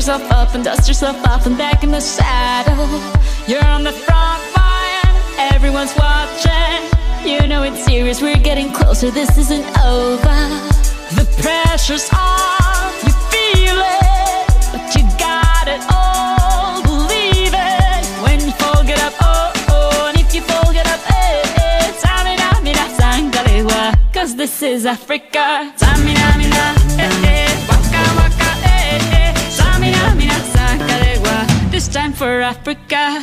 yourself up and dust yourself off and back in the saddle. You're on the front line, everyone's watching. You know it's serious, we're getting closer, this isn't over. The pressure's on, you feel it, but you got it all, believe it. When you fall, get up, oh, oh, and if you fall, get up, eh, eh. Samina, mina, sangalewa, cause this is Africa. Samina, mina, eh, eh, waka, waka, eh, eh. Samina, mina, sangalewa, this time for Africa.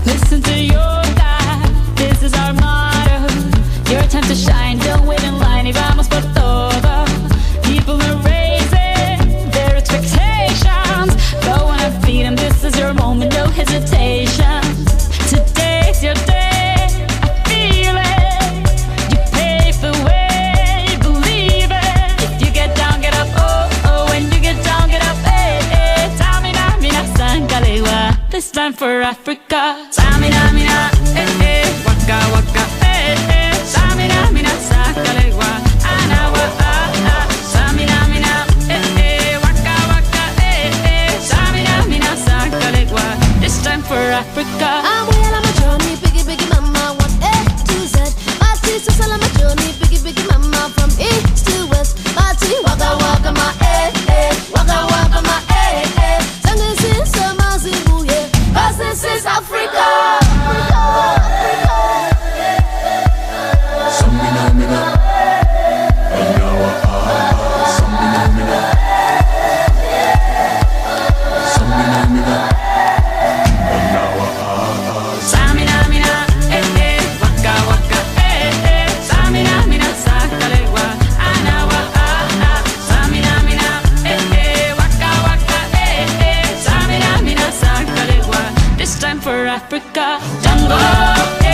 Listen to your God, this is our motto. Your time to shine, don't wait in line. Y vamos por todo. People are raising their expectations. Go on and feed them, this is your moment, no hesitation. Today's your day, I feel it. You pave the way, believe it. If you get down, get up, oh, oh. When you get down, get up, eh, eh. Samina, mina, sangalewa, this time for Africa. Samina, mina, eh, eh. Waka, waka, eh, eh. Samina, mina, sangalewa, anawa, ah, ah. Samina, mina, eh, eh. Waka, waka, eh, eh. Samina, mina, sangalewa, this time for Africa. I'm well on my journey, biggie, biggie mama, 1A to Z. My sister's all on my journey, biggie, biggie mama, from east to west. My tea, waka, waka, my eh, eh. Waka, waka, my eh, eh. Sangin' since summer, yeah. Cause this is Africa. Samina, mina, anawa, ah, samina, mina, samina, mina, anawa, ah. Samina, mina, eh, eh. Waka, waka, eh, eh. Samina, mina, sangalewa, anawa, ah, ah. Samina, mina, eh, eh. Waka, waka, eh, eh. Samina, mina, sangalewa, this time for Africa. Jungle.